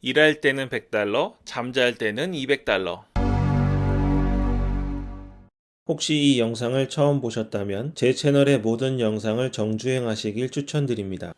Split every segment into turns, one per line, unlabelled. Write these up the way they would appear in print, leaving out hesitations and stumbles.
일할 때는 100달러, 잠잘 때는 200달러. 혹시 이 영상을 처음 보셨다면 제 채널의 모든 영상을 정주행하시길 추천드립니다.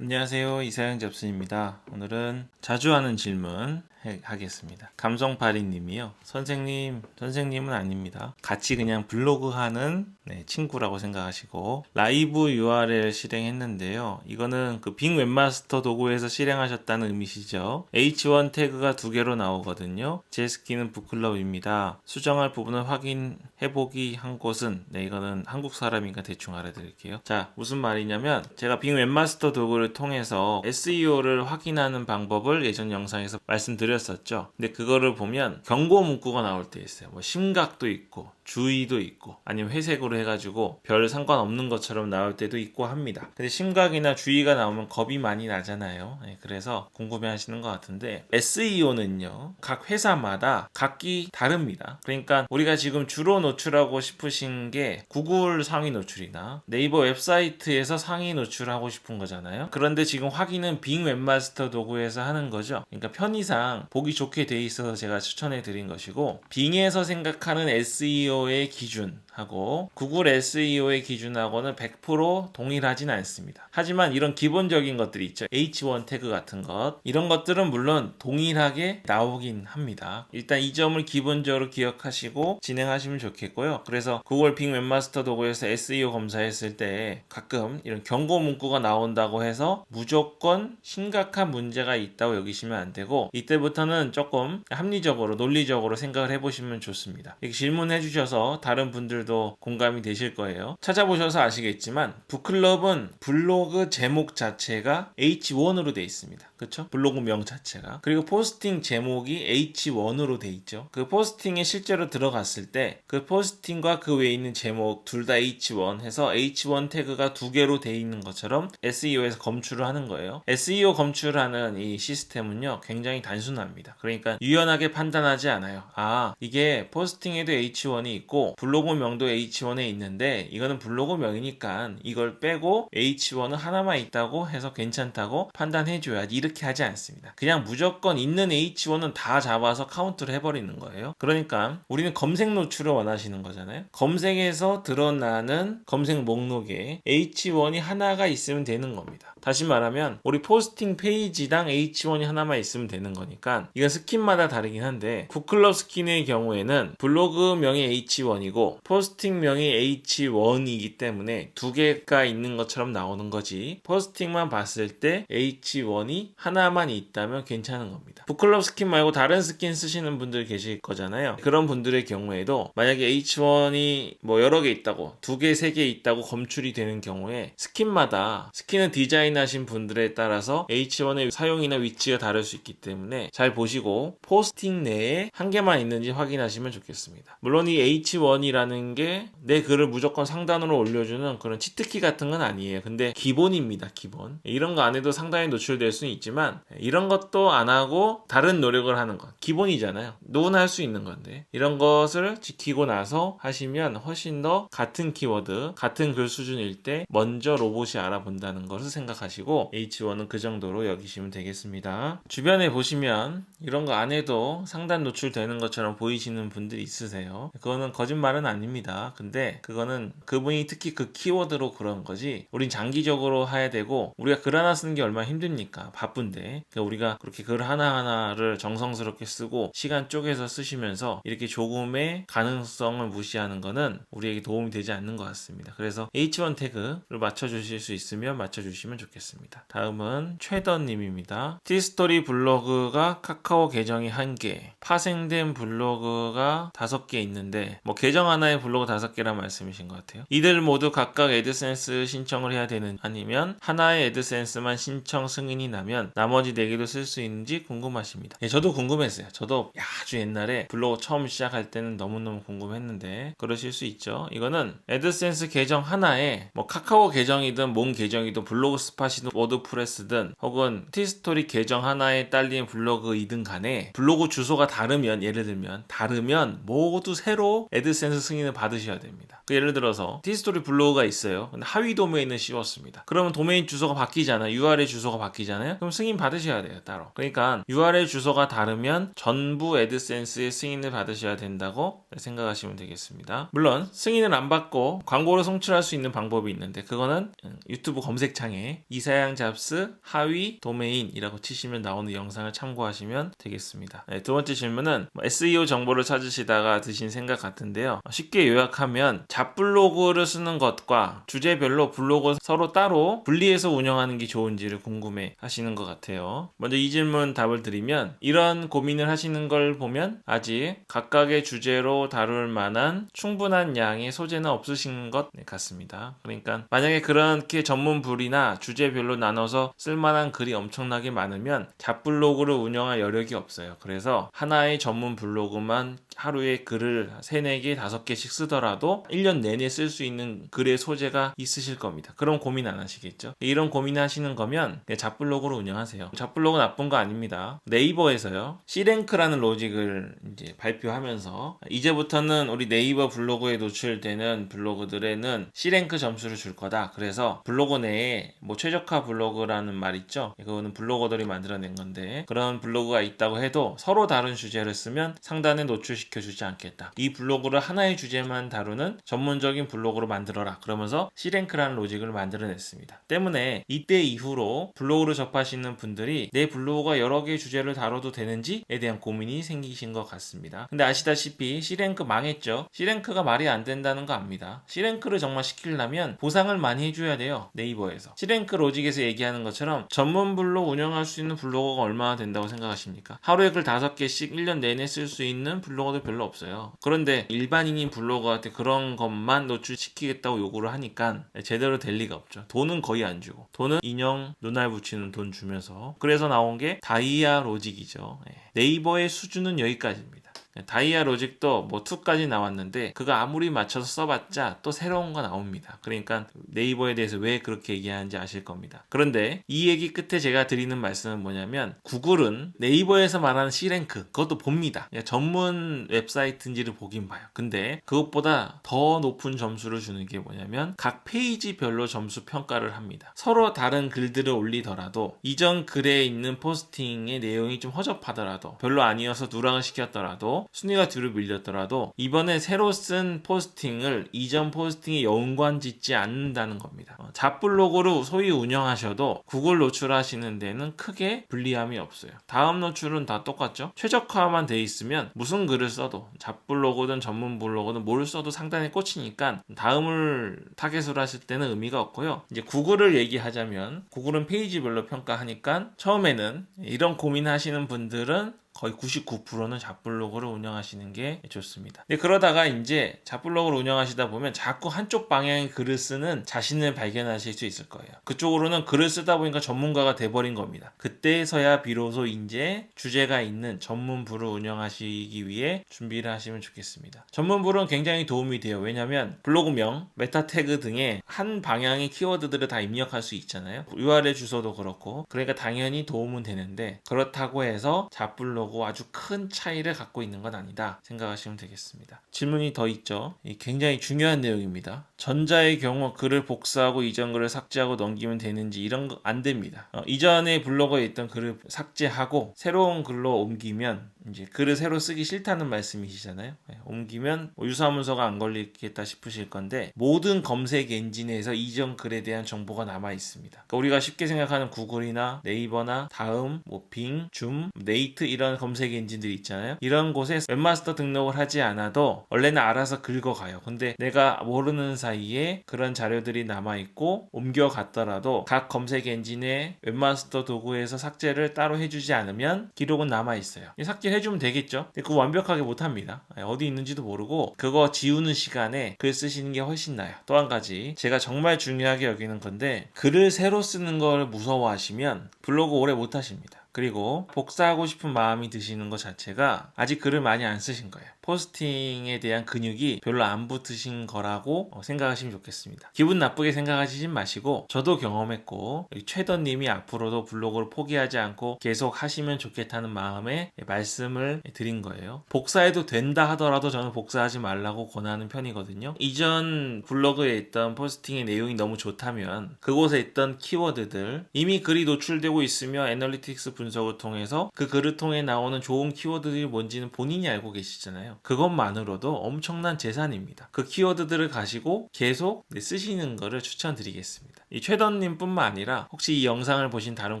안녕하세요. 이사영 잡스입니다. 오늘은 자주 하는 질문 하겠습니다. 감성파리님이요. 선생님은 아닙니다. 같이 그냥 블로그 하는 친구라고 생각하시고 라이브 URL 실행했는데요. 이거는 그 빅 웹마스터 도구에서 실행하셨다는 의미시죠. H1 태그가 두 개로 나오거든요. 제 스킨은 북클럽입니다. 수정할 부분을 확인해보기 한 곳은 이거는 한국 사람이니까 대충 알아드릴게요. 자, 무슨 말이냐면 제가 빅 웹마스터 도구를 통해서 SEO를 확인하는 방법을 예전 영상에서 말씀드렸었죠. 근데 그거를 보면 경고 문구가 나올 때 있어요. 뭐 심각도 있고 주의도 있고 아니면 회색으로 해가지고 별 상관없는 것처럼 나올 때도 있고 합니다. 근데 심각이나 주의가 나오면 겁이 많이 나잖아요. 그래서 궁금해 하시는 것 같은데 SEO는요 각 회사마다 각기 다릅니다. 그러니까 우리가 지금 주로 노출하고 싶으신 게 구글 상위 노출이나 네이버 웹사이트에서 상위 노출하고 싶은 거잖아요. 그런데 지금 확인은 빅 웹마스터 도구에서 하는 거죠. 그러니까 편의상 보기 좋게 돼 있어서 제가 추천해 드린 것이고 빙에서 생각하는 SEO의 기준하고 구글 SEO의 기준하고는 100% 동일하진 않습니다. 하지만 이런 기본적인 것들이 있죠. H1 태그 같은 것 이런 것들은 물론 동일하게 나오긴 합니다. 일단 이 점을 기본적으로 기억하시고 진행하시면 좋겠고요. 그래서 구글 빅 웹마스터 도구에서 SEO 검사했을 때 가끔 이런 경고 문구가 나온다고 해서 무조건 심각한 문제가 있다고 여기시면 안 되고 이때부터는 조금 합리적으로 논리적으로 생각을 해보시면 좋습니다. 이렇게 질문해 주셔서 다른 분들도 공감이 되실 거예요. 찾아보셔서 아시겠지만 북클럽은 블로그 제목 자체가 H1으로 되어 있습니다. 그렇죠? 블로그명 자체가. 그리고 포스팅 제목이 H1으로 되어 있죠. 그 포스팅에 실제로 들어갔을 때 그 포스팅과 그 외에 있는 제목 둘 다 H1 해서 H1 태그가 두 개로 되어 있는 것처럼 SEO에서 검출을 하는 거예요. SEO 검출하는 이 시스템은요 굉장히 단순합니다. 그러니까 유연하게 판단하지 않아요. 아, 이게 포스팅에도 H1이 있고 블로그명도 H1에 있는데 이거는 블로그명이니까 이걸 빼고 H1은 하나만 있다고 해서 괜찮다고 판단해줘야지 이렇게 하지 않습니다. 그냥 무조건 있는 H1은 다 잡아서 카운트를 해버리는 거예요. 그러니까 우리는 검색 노출을 원하시는 거잖아요. 검색에서 드러나는 검색 목록에 H1이 하나가 있으면 되는 겁니다. 다시 말하면 우리 포스팅 페이지당 H1이 하나만 있으면 되는 거니까 이건 스킨마다 다르긴 한데 북클럽 스킨의 경우에는 블로그명이 H1이고 포스팅명이 H1이기 때문에 두 개가 있는 것처럼 나오는 거지 포스팅만 봤을 때 H1이 하나만 있다면 괜찮은 겁니다. 북클럽 스킨 말고 다른 스킨 쓰시는 분들 계실 거잖아요. 그런 분들의 경우에도 만약에 H1이 뭐 여러 개 있다고 두 개, 세 개 있다고 검출이 되는 경우에 스킨마다 스킨을 디자인하신 분들에 따라서 H1의 사용이나 위치가 다를 수 있기 때문에 잘 보시고 포스팅 내에 한 개만 있는지 확인하시면 좋겠습니다. 물론 이 H1이라는 게 내 글을 무조건 상단으로 올려주는 그런 치트키 같은 건 아니에요. 근데 기본입니다. 기본. 이런 거 안 해도 상당히 노출될 수는 있지만 이런 것도 안 하고 다른 노력을 하는 것 기본이잖아요. 누구나 할 수 있는 건데 이런 것을 지키고 나서 하시면 훨씬 더 같은 키워드 같은 글 수준일 때 먼저 로봇이 알아본다는 것을 생각하시고 H1은 그 정도로 여기시면 되겠습니다. 주변에 보시면 이런 거 안 해도 상단 노출되는 것처럼 보이시는 분들이 있으세요. 그거는 거짓말은 아닙니다. 근데 그거는 그분이 특히 그 키워드로 그런 거지 우린 장기적으로 해야 되고 우리가 글 하나 쓰는 게 얼마나 힘듭니까? 바쁜데 그러니까 우리가 그렇게 글 하나하나를 정성스럽게 쓰고 시간 쪼개서 쓰시면서 이렇게 조금의 가능성을 무시하는 거는 우리에게 도움이 되지 않는 것 같습니다. 그래서 H1 태그를 맞춰주실 수 있으면 맞춰주시면 좋겠습니다. 다음은 최더님입니다. 티스토리 블로그가 카카오 계정이 1개, 파생된 블로그가 5개 있는데 뭐 계정 하나에 블로그 5개란 말씀이신 것 같아요. 이들 모두 각각 애드센스 신청을 해야 되는 아니면 하나의 애드센스만 신청 승인이 나면 나머지 4개도 쓸 수 있는지 궁금하십니다. 저도 궁금했어요. 저도 아주 옛날에 블로그 처음 시작할 때는 너무너무 궁금했는데 그러실 수 있죠. 이거는 애드센스 계정 하나에 뭐 카카오 계정이든 뭔 계정이든 블로그 스팟이든 워드프레스든 혹은 티스토리 계정 하나에 딸린 블로그이든 간에 블로그 주소가 다르면 예를 들면 다르면 모두 새로 애드센스 승인을 받으셔야 됩니다. 예를 들어서 티스토리 블로그가 있어요. 근데 하위 도메인을 씌웠습니다. 그러면 도메인 주소가 바뀌잖아요. URL 주소가 바뀌잖아요. 그럼 승인 받으셔야 돼요, 따로. 그러니까 URL 주소가 다르면 전부 애드센스의 승인을 받으셔야 된다고 생각하시면 되겠습니다. 물론 승인을 안 받고 광고를 송출할 수 있는 방법이 있는데 그거는 유튜브 검색창에 이사양 잡스 하위 도메인이라고 치시면 나오는 영상을 참고하시면 되겠습니다. 두 번째 질문은 SEO 정보를 찾으시다가 드신 생각 같은데요. 쉽게 요약하면 잡블로그를 쓰는 것과 주제별로 블로그 서로 따로 분리해서 운영하는 게 좋은지를 궁금해 하시는 것 같아요. 먼저 이 질문 답을 드리면 이런 고민을 하시는 걸 보면 아직 각각의 주제로 다룰 만한 충분한 양의 소재는 없으신 것 같습니다. 그러니까 만약에 그렇게 전문불이나 주제별로 나눠서 쓸만한 글이 엄청나게 많으면 잡블로그를 운영할 여력이 없어요. 그래서 하나의 전문 블로그만 하루에 글을 3, 4개, 5개씩 쓰더라도 1년 내내 쓸 수 있는 글의 소재가 있으실 겁니다. 그럼 고민 안 하시겠죠? 이런 고민을 하시는 거면 그냥 잡블로그로 운영하세요. 잡블로그 나쁜 거 아닙니다. 네이버에서요. C랭크라는 로직을 이제 발표하면서 이제부터는 우리 네이버 블로그에 노출되는 블로그들에는 C랭크 점수를 줄 거다. 그래서 블로그 내에 뭐 최적화 블로그라는 말 있죠? 그거는 블로거들이 만들어낸 건데 그런 블로그가 있다고 해도 서로 다른 주제를 쓰면 상단에 노출시켜주지 않겠다. 이 블로그를 하나의 주제만 다루는 전문적인 블로그로 만들어라. 그러면서 C랭크라는 로직을 만들어냈습니다. 때문에 이때 이후로 블로그를 접하시는 분들이 내 블로그가 여러 개의 주제를 다뤄도 되는지에 대한 고민이 생기신 것 같습니다. 근데 아시다시피 C랭크 망했죠. C랭크가 말이 안 된다는 거 압니다. C랭크를 정말 시키려면 보상을 많이 해줘야 돼요. 네이버에서. C랭크 로직에서 얘기하는 것처럼 전문 블로그 운영할 수 있는 블로거가 얼마나 된다고 생각하십니까? 하루에 글 5개씩 1년 내내 쓸 수 있는 블로거도 별로 없어요. 그런데 일반인인 블로거한테 그런 것만 노출시키겠다고 요구를 하니까 제대로 될 리가 없죠. 돈은 거의 안 주고 돈은 인형 눈알 붙이는 돈 주면서 그래서 나온 게 다이아 로직이죠. 네이버의 수준은 여기까지입니다. 다이아 로직도 뭐 2까지 나왔는데 그거 아무리 맞춰서 써봤자 또 새로운 거 나옵니다. 그러니까 네이버에 대해서 왜 그렇게 얘기하는지 아실 겁니다. 그런데 이 얘기 끝에 제가 드리는 말씀은 뭐냐면 구글은 네이버에서 말하는 C랭크 그것도 봅니다. 전문 웹사이트인지를 보긴 봐요. 근데 그것보다 더 높은 점수를 주는 게 뭐냐면 각 페이지별로 점수 평가를 합니다. 서로 다른 글들을 올리더라도 이전 글에 있는 포스팅의 내용이 좀 허접하더라도 별로 아니어서 누락을 시켰더라도 순위가 뒤로 밀렸더라도 이번에 새로 쓴 포스팅을 이전 포스팅에 연관짓지 않는다는 겁니다. 잡블로그로 소위 운영하셔도 구글 노출하시는 데는 크게 불리함이 없어요. 다음 노출은 다 똑같죠. 최적화만 돼 있으면 무슨 글을 써도 잡블로그든 전문 블로그든 뭘 써도 상단에 꽂히니까 다음을 타겟으로 하실 때는 의미가 없고요. 이제 구글을 얘기하자면 구글은 페이지별로 평가하니까 처음에는 이런 고민하시는 분들은 거의 99%는 잡블로그를 운영하시는 게 좋습니다. 근데 그러다가 이제 잡블로그를 운영하시다 보면 자꾸 한쪽 방향의 글을 쓰는 자신을 발견하실 수 있을 거예요. 그쪽으로는 글을 쓰다 보니까 전문가가 돼버린 겁니다. 그때서야 비로소 이제 주제가 있는 전문부를 운영하시기 위해 준비를 하시면 좋겠습니다. 전문부는 굉장히 도움이 돼요. 왜냐하면 블로그명, 메타 태그 등의 한 방향의 키워드들을 다 입력할 수 있잖아요. URL 주소도 그렇고 그러니까 당연히 도움은 되는데 그렇다고 해서 잡블로그 아주 큰 차이를 갖고 있는 건 아니다 생각하시면 되겠습니다. 질문이 더 있죠. 굉장히 중요한 내용입니다. 전자의 경우 글을 복사하고 이전 글을 삭제하고 넘기면 되는지 이런 거 안 됩니다. 이전에 블로그에 있던 글을 삭제하고 새로운 글로 옮기면 이제 글을 새로 쓰기 싫다는 말씀이시잖아요. 옮기면 유사문서가 안 걸리겠다 싶으실 건데 모든 검색 엔진에서 이전 글에 대한 정보가 남아 있습니다. 그러니까 우리가 쉽게 생각하는 구글이나 네이버나 다음, 빙, 줌, 네이트 이런 검색 엔진들이 있잖아요. 이런 곳에 웹마스터 등록을 하지 않아도 원래는 알아서 긁어가요. 근데 내가 모르는 사이에 그런 자료들이 남아있고 옮겨갔더라도 각 검색 엔진의 웹마스터 도구에서 삭제를 따로 해주지 않으면 기록은 남아있어요. 삭제를 해주면 되겠죠. 근데 그거 완벽하게 못합니다. 어디 있는지도 모르고 그거 지우는 시간에 글 쓰시는 게 훨씬 나아요. 또 한 가지 제가 정말 중요하게 여기는 건데 글을 새로 쓰는 걸 무서워하시면 블로그 오래 못하십니다. 그리고 복사하고 싶은 마음이 드시는 것 자체가 아직 글을 많이 안 쓰신 거예요. 포스팅에 대한 근육이 별로 안 붙으신 거라고 생각하시면 좋겠습니다. 기분 나쁘게 생각하시지 마시고 저도 경험했고 최더님이 앞으로도 블로그를 포기하지 않고 계속 하시면 좋겠다는 마음에 말씀을 드린 거예요. 복사해도 된다 하더라도 저는 복사하지 말라고 권하는 편이거든요. 이전 블로그에 있던 포스팅의 내용이 너무 좋다면 그곳에 있던 키워드들 이미 글이 노출되고 있으며 애널리틱스 분석을 통해서 그 글을 통해 나오는 좋은 키워드들이 뭔지는 본인이 알고 계시잖아요. 그것만으로도 엄청난 재산입니다. 그 키워드들을 가지고 계속 쓰시는 거를 추천드리겠습니다. 이 최던님 뿐만 아니라 혹시 이 영상을 보신 다른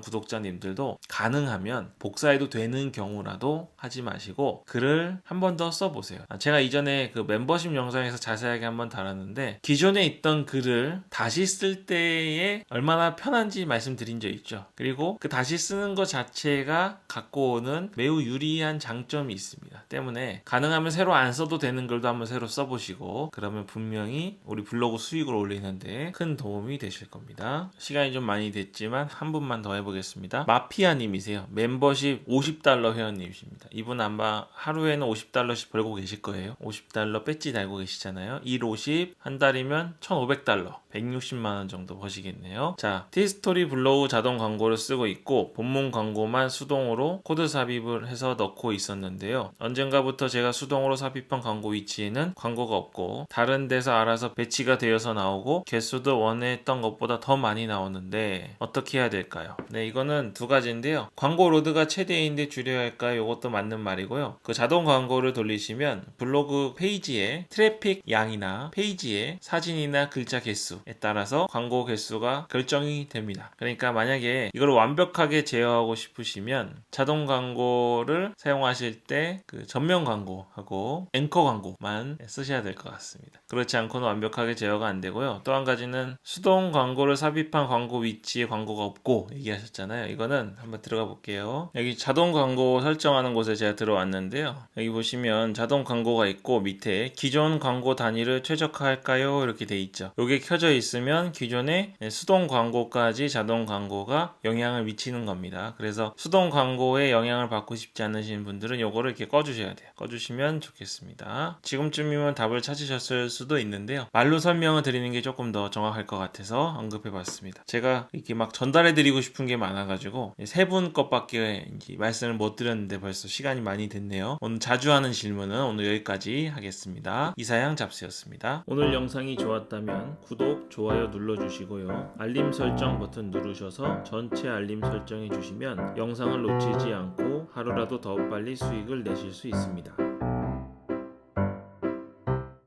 구독자님들도 가능하면 복사해도 되는 경우라도 하지 마시고 글을 한 번 더 써보세요. 제가 이전에 그 멤버십 영상에서 자세하게 한번 다뤘는데 기존에 있던 글을 다시 쓸 때에 얼마나 편한지 말씀드린 적 있죠. 그리고 그 다시 쓰는 것 자체가 갖고 오는 매우 유리한 장점이 있습니다. 때문에 가능하면 새로 안 써도 되는 글도 한번 새로 써보시고 그러면 분명히 우리 블로그 수익을 올리는데 큰 도움이 되실 겁니다. 시간이 좀 많이 됐지만 한 분만 더 해보겠습니다. 마피아님이세요. 멤버십 $50 회원님이십니다. 이분 아마 하루에는 $50씩 벌고 계실 거예요. $50 배지 달고 계시잖아요. 150 한 달이면 $1,500 160만원 정도 버시겠네요. 자, 티스토리 블로그 자동 광고를 쓰고 있고 본문 광고만 수동으로 코드 삽입을 해서 넣고 있었는데요. 언젠가부터 제가 수동으로 삽입한 광고 위치에는 광고가 없고 다른 데서 알아서 배치가 되어서 나오고 개수도 원했던 것보다 더 많이 나오는데 어떻게 해야 될까요? 네, 이거는 두 가지인데요. 광고 로드가 최대인데 줄여야 할까요? 이것도 맞는 말이고요. 그 자동 광고를 돌리시면 블로그 페이지에 트래픽 양이나 페이지에 사진이나 글자 개수에 따라서 광고 개수가 결정이 됩니다. 그러니까 만약에 이걸 완벽하게 제어하고 싶으시면 자동 광고를 사용하실 때 그 전면 광고하고 앵커 광고만 쓰셔야 될 것 같습니다. 그렇지 않고는 완벽하게 제어가 안 되고요. 또 한 가지는 수동 광고를 삽입한 광고 위치에 광고가 없고 얘기하셨잖아요. 이거는 한번 들어가 볼게요. 여기 자동 광고 설정하는 곳에 제가 들어왔는데요. 여기 보시면 자동 광고가 있고 밑에 기존 광고 단위를 최적화할까요? 이렇게 돼 있죠. 이게 켜져 있으면 기존의 수동 광고까지 자동 광고가 영향을 미치는 겁니다. 그래서 수동 광고에 영향을 받고 싶지 않으신 분들은 이거를 이렇게 꺼주셔야 돼요. 꺼주시면 좋겠습니다. 지금쯤이면 답을 찾으셨을 수도 있는데요. 말로 설명을 드리는 게 조금 더 정확할 것 같아서 언급해봤습니다. 제가 이렇게 막 전달해드리고 싶은 게 많아가지고 세 분 것밖에 말씀을 못 드렸는데 벌써 시간이 많이 됐네요. 오늘 자주 하는 질문은 오늘 여기까지 하겠습니다. 이사양 잡스였습니다. 오늘 영상이 좋았다면 구독, 좋아요 눌러주시고요. 알림 설정 버튼 누르셔서 전체 알림 설정해 주시면 영상을 놓치지 않고 하루라도 더 빨리 수익을 내실 수 있습니다.